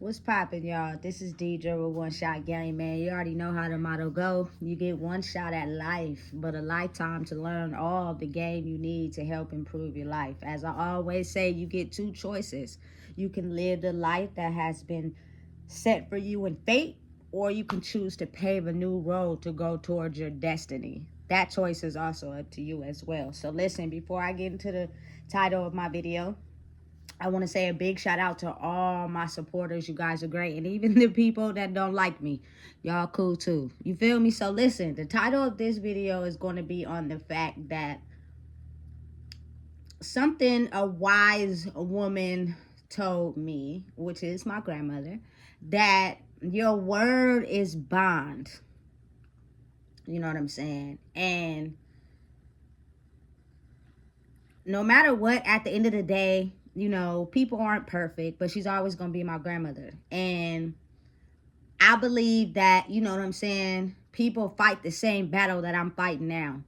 What's poppin', y'all? This is DJ with One Shot Game, man. You already know how the motto go. You get one shot at life, but a lifetime to learn all the game you need to help improve your life. As I always say, you get two choices. You can live the life that has been set for you in fate, or you can choose to pave a new road to go towards your destiny. That choice is also up to you as well. So listen, before I get into the title of my video, I want to say a big shout out to all my supporters. You guys are great. And even the people that don't like me, y'all cool too. You feel me? So listen, the title of this video is going to be on the fact that something a wise woman told me, which is my grandmother, that your word is bond. You know what I'm saying? And no matter what, at the end of the day, you know, people aren't perfect, but she's always going to be my grandmother. And I believe that, you know what I'm saying, people fight the same battle that I'm fighting now.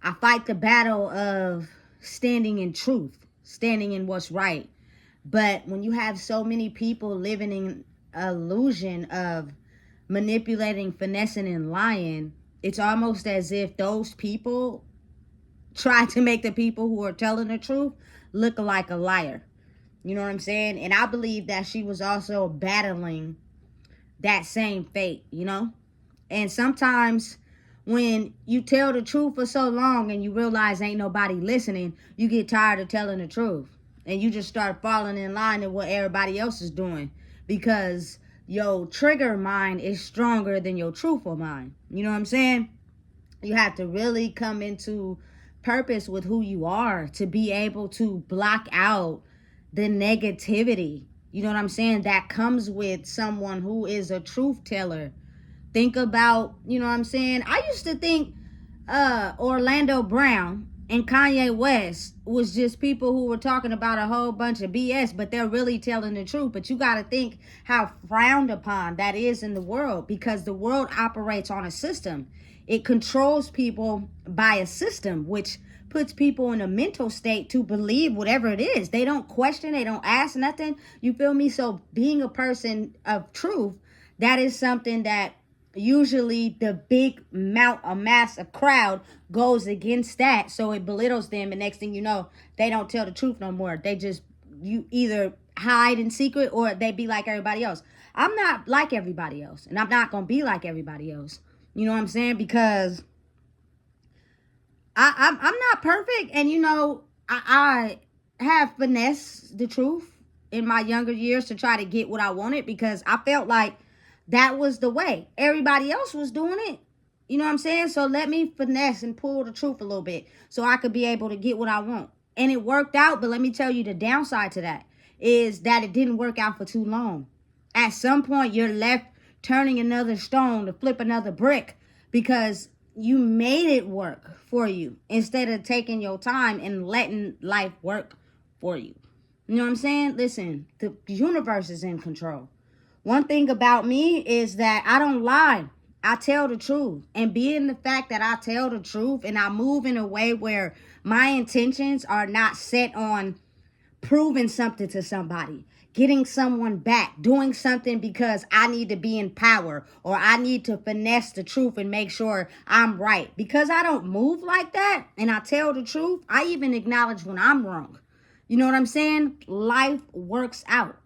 I fight the battle of standing in truth, standing in what's right. But when you have so many people living in illusion of manipulating, finessing, and lying, it's almost as if those people try to make the people who are telling the truth look like a liar. You know what I'm saying? And I believe that she was also battling that same fate, you know? And sometimes when you tell the truth for so long and you realize ain't nobody listening, you get tired of telling the truth. And you just start falling in line with what everybody else is doing because your trigger mind is stronger than your truthful mind. You know what I'm saying? You have to really come into purpose with who you are to be able to block out the negativity. You know what I'm saying? That comes with someone who is a truth teller. Think about, you know what I'm saying? I used to think Orlando Brown and Kanye West was just people who were talking about a whole bunch of BS, but they're really telling the truth. But you got to think how frowned upon that is in the world, because the world operates on a system. It controls people by a system, which puts people in a mental state to believe whatever it is. They don't question, they don't ask nothing. You feel me? So being a person of truth, that is something that usually the big mass of crowd goes against that. So it belittles them. And next thing you know, they don't tell the truth no more. They just, you either hide in secret or they be like everybody else. I'm not like everybody else. And I'm not going to be like everybody else. You know what I'm saying? Because I'm not perfect. And, you know, I have finessed the truth in my younger years to try to get what I wanted, because I felt like that was the way. Everybody else was doing it. You know what I'm saying? So let me finesse and pull the truth a little bit so I could be able to get what I want. And it worked out. But let me tell you, the downside to that is that it didn't work out for too long. At some point, you're left turning another stone to flip another brick because you made it work for you instead of taking your time and letting life work for you. You know what I'm saying? Listen, the universe is in control. One thing about me is that I don't lie. I tell the truth. And being the fact that I tell the truth and I move in a way where my intentions are not set on proving something to somebody, getting someone back, doing something because I need to be in power or I need to finesse the truth and make sure I'm right. Because I don't move like that and I tell the truth, I even acknowledge when I'm wrong. You know what I'm saying? Life works out.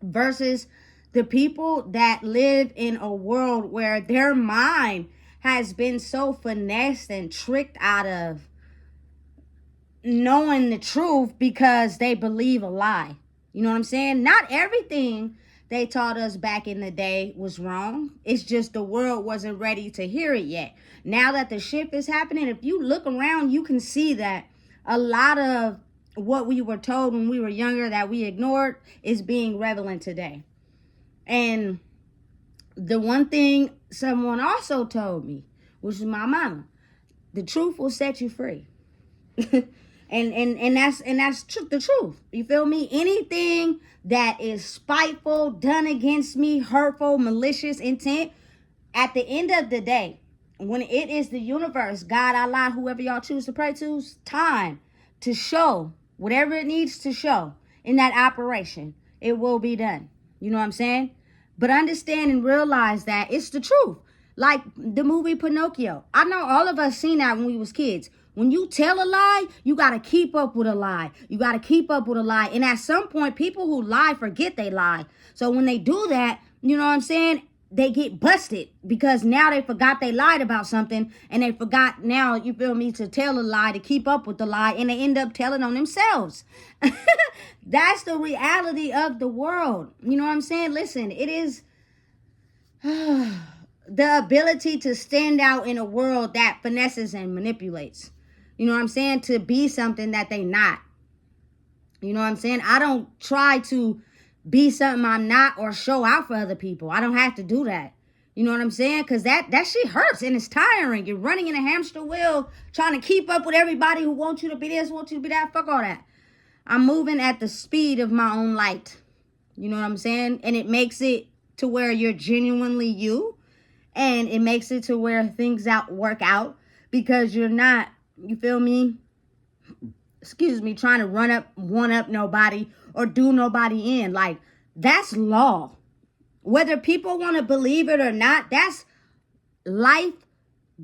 Versus the people that live in a world where their mind has been so finessed and tricked out of knowing the truth because they believe a lie. You know what I'm saying? Not everything they taught us back in the day was wrong. It's just the world wasn't ready to hear it yet. Now that the shift is happening, if you look around, you can see that a lot of what we were told when we were younger that we ignored is being relevant today. And the one thing someone also told me, which is my mama, the truth will set you free. and that's the truth. You feel me? Anything that is spiteful, done against me, hurtful, malicious intent, at the end of the day, when it is the universe, God, Allah, whoever y'all choose to pray to's time to show whatever it needs to show in that operation, it will be done. You know what I'm saying? But understand and realize that it's the truth. Like the movie Pinocchio. I know all of us seen that when we was kids. When you tell a lie, you got to keep up with a lie. You got to keep up with a lie. And at some point, people who lie forget they lie. So when they do that, you know what I'm saying? They get busted because now they forgot they lied about something, and they forgot now, you feel me, to tell a lie, to keep up with the lie, and they end up telling on themselves. That's the reality of the world. You know what I'm saying? Listen, it is the ability to stand out in a world that finesses and manipulates. You know what I'm saying? To be something that they not. You know what I'm saying? I don't try to be something I'm not or show out for other people. I don't have to do that. You know what I'm saying? Because that shit hurts and it's tiring. You're running in a hamster wheel trying to keep up with everybody who wants you to be this, wants you to be that. Fuck all that. I'm moving at the speed of my own light. You know what I'm saying? And it makes it to where you're genuinely you. And it makes it to where things work out because you're not, you feel me? Trying to one up nobody or do nobody in. Like, that's law. Whether people want to believe it or not, that's life,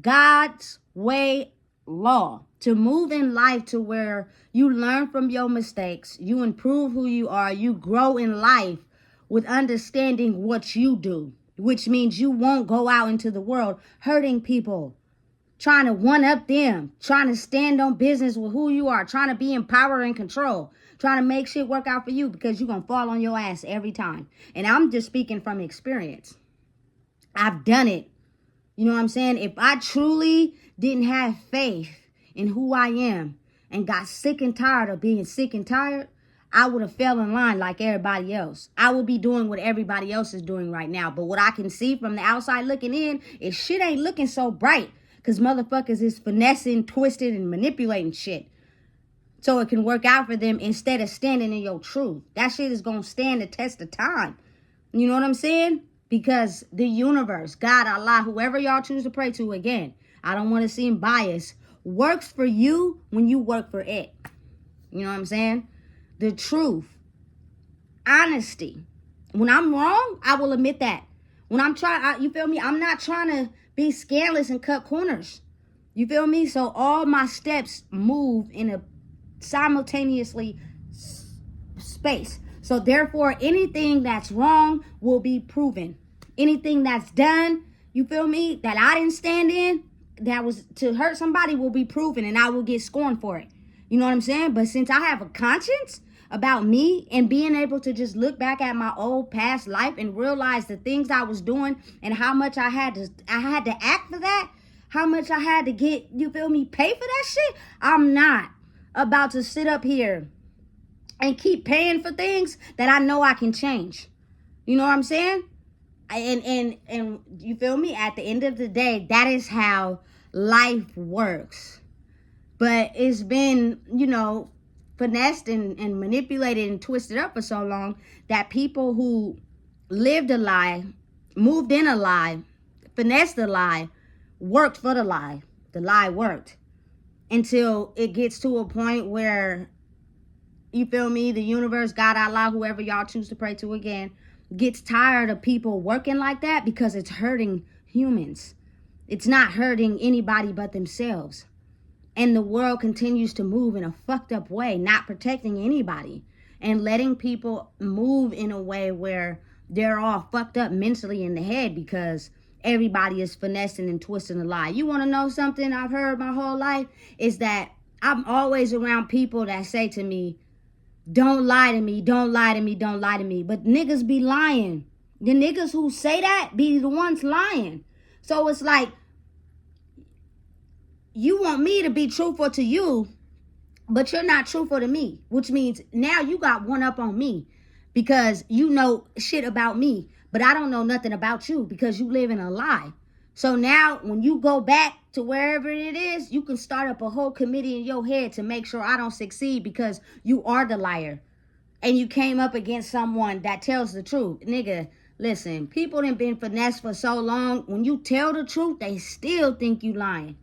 God's way, law. To move in life to where you learn from your mistakes, you improve who you are, you grow in life with understanding what you do, which means you won't go out into the world hurting people, trying to one-up them, trying to stand on business with who you are, trying to be in power and control, trying to make shit work out for you because you're going to fall on your ass every time. And I'm just speaking from experience. I've done it. You know what I'm saying? If I truly didn't have faith in who I am and got sick and tired of being sick and tired, I would have fell in line like everybody else. I would be doing what everybody else is doing right now. But what I can see from the outside looking in is shit ain't looking so bright. Because motherfuckers is finessing, twisted, and manipulating shit. So it can work out for them instead of standing in your truth. That shit is going to stand the test of time. You know what I'm saying? Because the universe, God, Allah, whoever y'all choose to pray to, again, I don't want to seem biased, works for you when you work for it. You know what I'm saying? The truth. Honesty. When I'm wrong, I will admit that. When I'm trying, you feel me? I'm not trying to be scandalous and cut corners. You feel me? So all my steps move in a simultaneously space. So therefore, anything that's wrong will be proven. Anything that's done, you feel me, that I didn't stand in, that was to hurt somebody, will be proven, and I will get scorned for it. You know what I'm saying? But since I have a conscience about me and being able to just look back at my old past life and realize the things I was doing and how much I had to act for that, how much I had to get, you feel me, pay for that shit, I'm not about to sit up here and keep paying for things that I know I can change. You know what I'm saying? And you feel me? At the end of the day, that is how life works. But it's been, you know, finessed and manipulated and twisted up for so long that people who lived a lie, moved in a lie, finessed a lie, worked for the lie. The lie worked. Until it gets to a point where, you feel me, the universe, God, Allah, whoever y'all choose to pray to again, gets tired of people working like that because it's hurting humans. It's not hurting anybody but themselves. And the world continues to move in a fucked up way, not protecting anybody and letting people move in a way where they're all fucked up mentally in the head because everybody is finessing and twisting a lie. You want to know something I've heard my whole life? Is that I'm always around people that say to me, don't lie to me, don't lie to me, don't lie to me. But niggas be lying. The niggas who say that be the ones lying. So it's like, you want me to be truthful to you, but you're not truthful to me, which means now you got one up on me because you know shit about me, but I don't know nothing about you because you live in a lie. So now when you go back to wherever it is, you can start up a whole committee in your head to make sure I don't succeed because you are the liar and you came up against someone that tells the truth. Nigga, listen, people done been finessed for so long. When you tell the truth, they still think you lying.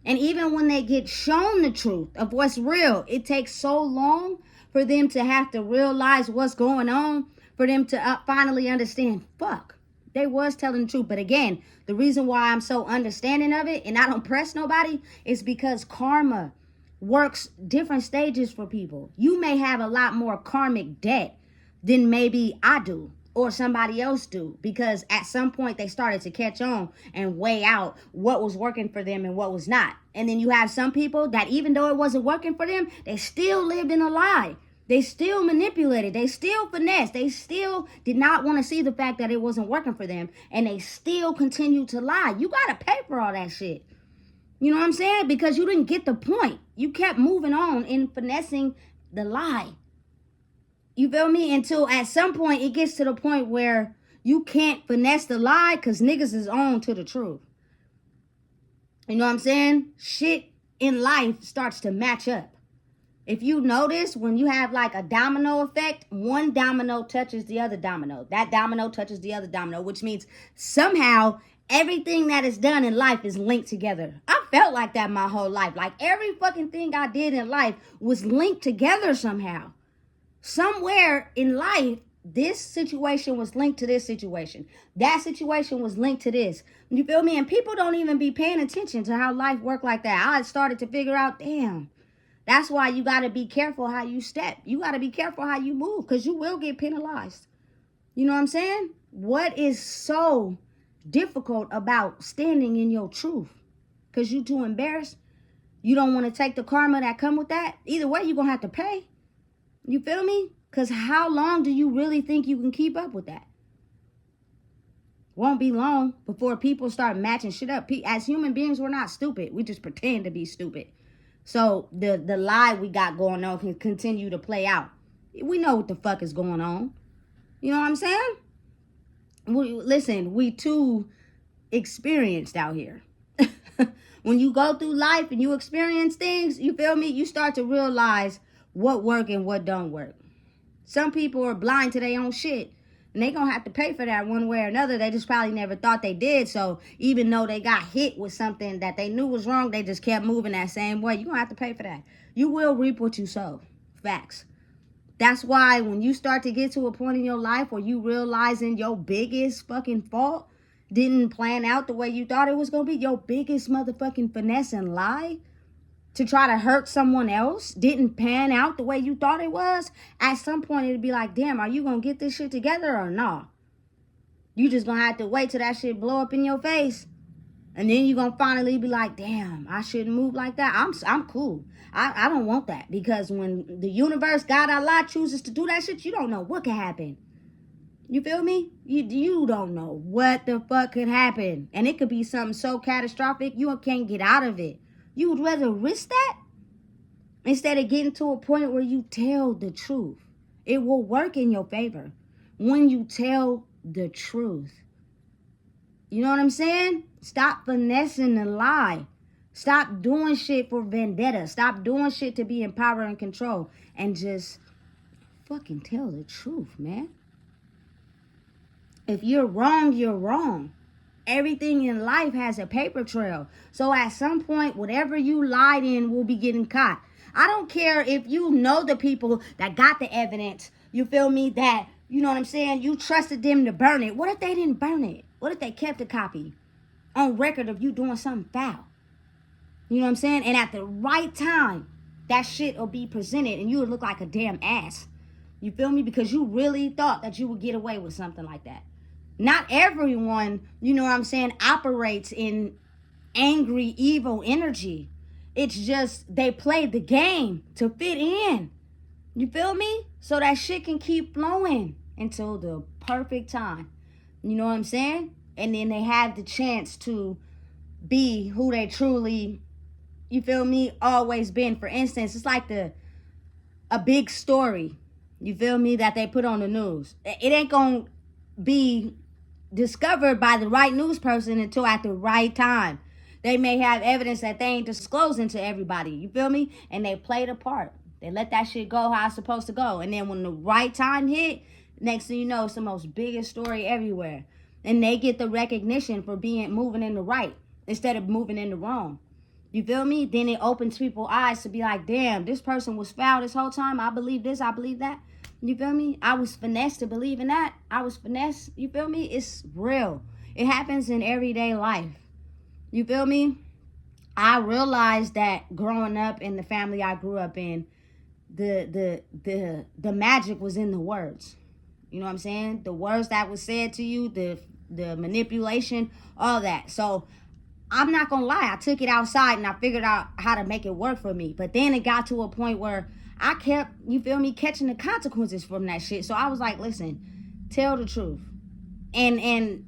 And even when they get shown the truth of what's real, it takes so long for them to have to realize what's going on for them to finally understand, fuck, they was telling the truth. But again, the reason why I'm so understanding of it and I don't press nobody is because karma works different stages for people. You may have a lot more karmic debt than maybe I do or somebody else do, because at some point they started to catch on and weigh out what was working for them and what was not. And then you have some people that even though it wasn't working for them, they still lived in a lie. They still manipulated. They still finessed. They still did not want to see the fact that it wasn't working for them. And they still continued to lie. You got to pay for all that shit. You know what I'm saying? Because you didn't get the point. You kept moving on in finessing the lie. You feel me? Until at some point it gets to the point where you can't finesse the lie because niggas is on to the truth. You know what I'm saying? Shit in life starts to match up. If you notice, when you have like a domino effect, one domino touches the other domino. That domino touches the other domino, which means somehow everything that is done in life is linked together. I felt like that my whole life. Like every fucking thing I did in life was linked together somehow. Somewhere in life, this situation was linked to this situation. That situation was linked to this. You feel me? And people don't even be paying attention to how life worked like that. I started to figure out, damn. That's why you got to be careful how you step. You got to be careful how you move because you will get penalized. You know what I'm saying? What is so difficult about standing in your truth? Because you too embarrassed? You don't want to take the karma that come with that? Either way, you're going to have to pay. You feel me? Because how long do you really think you can keep up with that? Won't be long before people start matching shit up. As human beings, we're not stupid. We just pretend to be stupid. So the lie we got going on can continue to play out. We know what the fuck is going on. You know what I'm saying? Listen, we too experienced out here. When you go through life and you experience things, you feel me? You start to realize what work and what don't work. Some people are blind to their own shit. And they gonna have to pay for that one way or another. They just probably never thought they did. So even though they got hit with something that they knew was wrong, they just kept moving that same way. You're gonna have to pay for that. You will reap what you sow. Facts. That's why when you start to get to a point in your life where you realizing your biggest fucking fault didn't plan out the way you thought it was gonna be, your biggest motherfucking finesse and lie to try to hurt someone else didn't pan out the way you thought it was, at some point it'd be like, damn, are you gonna get this shit together or not? You just gonna have to wait till that shit blow up in your face. And then you gonna finally be like, damn, I shouldn't move like that. I'm cool. I don't want that. Because when the universe, God, Allah chooses to do that shit, you don't know what could happen. You feel me? You don't know what the fuck could happen. And it could be something so catastrophic you can't get out of it. You would rather risk that instead of getting to a point where you tell the truth. It will work in your favor when you tell the truth. You know what I'm saying? Stop finessing the lie. Stop doing shit for vendetta. Stop doing shit to be in power and control. And just fucking tell the truth, man. If you're wrong, you're wrong. Everything in life has a paper trail. So at some point, whatever you lied in will be getting caught. I don't care if you know the people that got the evidence. You feel me? That, you know what I'm saying? You trusted them to burn it. What if they didn't burn it? What if they kept a copy on record of you doing something foul? You know what I'm saying? And at the right time, that shit will be presented and you would look like a damn ass. You feel me? Because you really thought that you would get away with something like that. Not everyone, you know what I'm saying, operates in angry, evil energy. It's just they play the game to fit in. You feel me? So that shit can keep flowing until the perfect time. You know what I'm saying? And then they have the chance to be who they truly, you feel me, always been. For instance, it's like a big story, you feel me, that they put on the news. It ain't gonna be discovered by the right news person until at the right time. They may have evidence that they ain't disclosing to everybody. You feel me? And they played a part. They let that shit go how it's supposed to go. And then when the right time hit, next thing you know, it's the most biggest story everywhere. And they get the recognition for moving in the right instead of moving in the wrong. You feel me? Then it opens people's eyes to be like, damn, this person was foul this whole time. I believe this, I believe that. You feel me? I was finessed to believe in that. I was finessed. You feel me? It's real. It happens in everyday life. You feel me? I realized that growing up in the family I grew up in, the magic was in the words. You know what I'm saying? The words that was said to you, the manipulation, all that. So I'm not gonna lie, I took it outside and I figured out how to make it work for me. But then it got to a point where I kept, you feel me, catching the consequences from that shit. So I was like, listen, tell the truth. And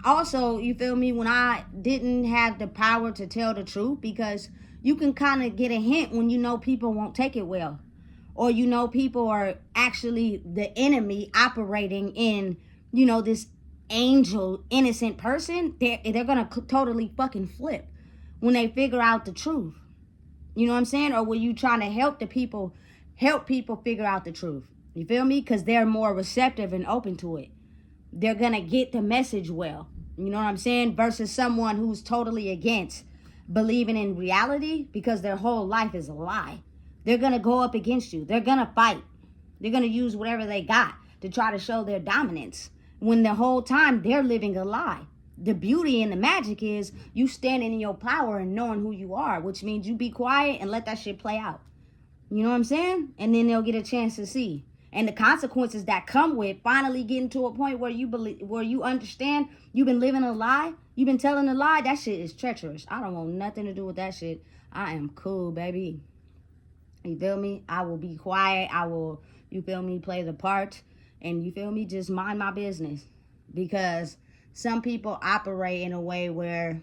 also, you feel me, when I didn't have the power to tell the truth, because you can kind of get a hint when you know people won't take it well, or you know people are actually the enemy operating in, you know, this angel innocent person. They're gonna totally fucking flip when they figure out the truth. You know what I'm saying? Or when you trying to help people figure out the truth. You feel me? Because they're more receptive and open to it. They're gonna get the message well. You know what I'm saying? Versus someone who's totally against believing in reality because their whole life is a lie. They're gonna go up against you. They're gonna fight. They're gonna use whatever they got to try to show their dominance when the whole time they're living a lie. The beauty and the magic is you standing in your power and knowing who you are, which means you be quiet and let that shit play out. You know what I'm saying? And then they'll get a chance to see. And the consequences that come with finally getting to a point where you believe, where you understand you've been living a lie, you've been telling a lie, that shit is treacherous. I don't want nothing to do with that shit. I am cool, baby. You feel me? I will be quiet. I will, you feel me, play the part. And you feel me, just mind my business. Because some people operate in a way where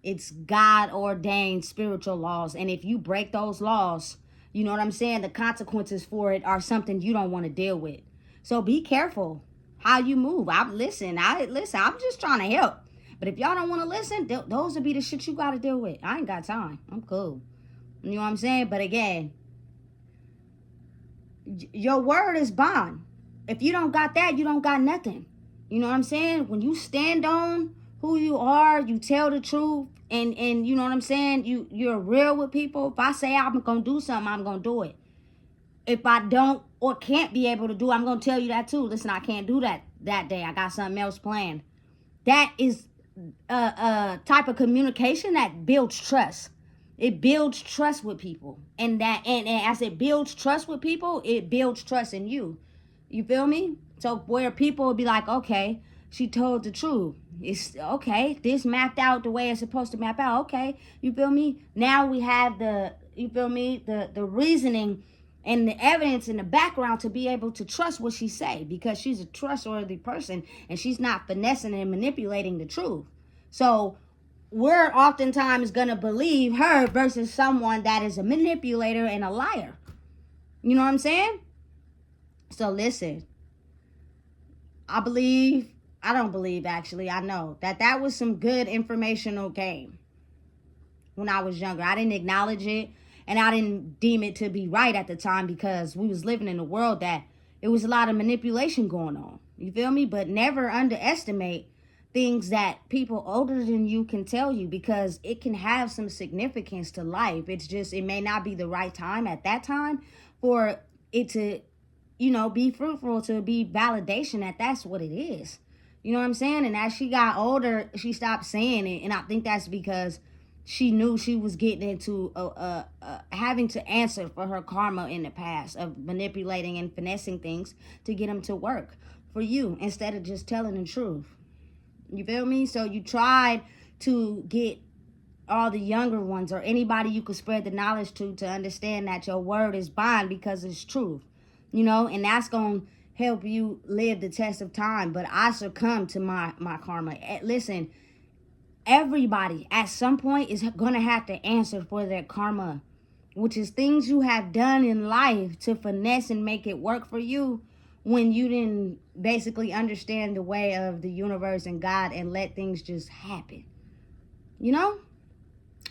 it's God ordained spiritual laws. And if you break those laws, you know what I'm saying, the consequences for it are something you don't want to deal with. So be careful how you move. I'm just trying to help. But if y'all don't want to listen, those will be the shit you got to deal with. I ain't got time. I'm cool. You know what I'm saying? But again, your word is bond. If you don't got that, you don't got nothing. You know what I'm saying? When you stand on who you are, you tell the truth, and you know what I'm saying? You're real with people. If I say I'm gonna do something, I'm gonna do it. If I don't or can't be able to do, I'm gonna tell you that too. Listen, I can't do that day. I got something else planned. That is a type of communication that builds trust. It builds trust with people, and as it builds trust with people, it builds trust in you. You feel me? So where people will be like, okay, she told the truth. It's okay. This mapped out the way it's supposed to map out. Okay, you feel me? Now we have the reasoning and the evidence in the background to be able to trust what she say, because she's a trustworthy person and she's not finessing and manipulating the truth. So we're oftentimes gonna believe her versus someone that is a manipulator and a liar. You know what I'm saying? So listen, I don't believe actually, I know that was some good informational game when I was younger. I didn't acknowledge it, and I didn't deem it to be right at the time, because we was living in a world that it was a lot of manipulation going on. You feel me? But never underestimate things that people older than you can tell you, because it can have some significance to life. It's just, it may not be the right time at that time for it to, you know, be fruitful, to be validation that that's what it is. You know what I'm saying? And as she got older, she stopped saying it. And I think that's because she knew she was getting into having to answer for her karma in the past of manipulating and finessing things to get them to work for you instead of just telling the truth. You feel me? So you tried to get all the younger ones or anybody you could spread the knowledge to understand that your word is bond because it's truth. You know, and that's going to help you live the test of time. But I succumb to my karma. Listen, everybody at some point is going to have to answer for their karma, which is things you have done in life to finesse and make it work for you when you didn't basically understand the way of the universe and God and let things just happen. You know?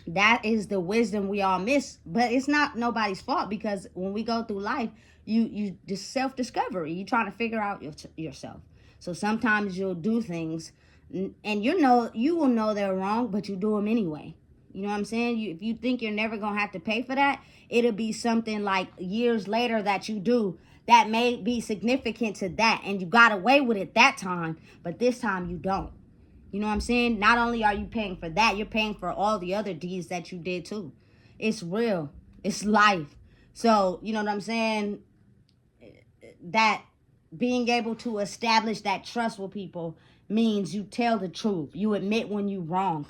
That is the wisdom we all miss, but it's not nobody's fault, because when we go through life, you just self-discovery. You trying to figure out yourself. So sometimes you'll do things and you will know they're wrong, but you do them anyway. You know what I'm saying? If you think you're never going to have to pay for that, it'll be something like years later that you do that may be significant to that. And you got away with it that time, but this time you don't. You know what I'm saying? Not only are you paying for that, you're paying for all the other deeds that you did too. It's real. It's life. So, you know what I'm saying? That being able to establish that trust with people means you tell the truth. You admit when you're wrong.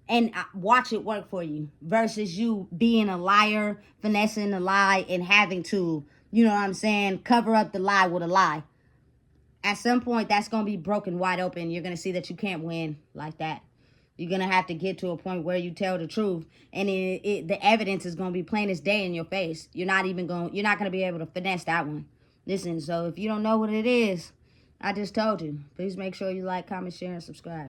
And watch it work for you. Versus you being a liar, finessing the lie, and having to, you know what I'm saying, cover up the lie with a lie. At some point, that's going to be broken wide open. You're going to see that you can't win like that. You're going to have to get to a point where you tell the truth. And the evidence is going to be plain as day in your face. You're not going to be able to finesse that one. Listen, so if you don't know what it is, I just told you. Please make sure you like, comment, share, and subscribe.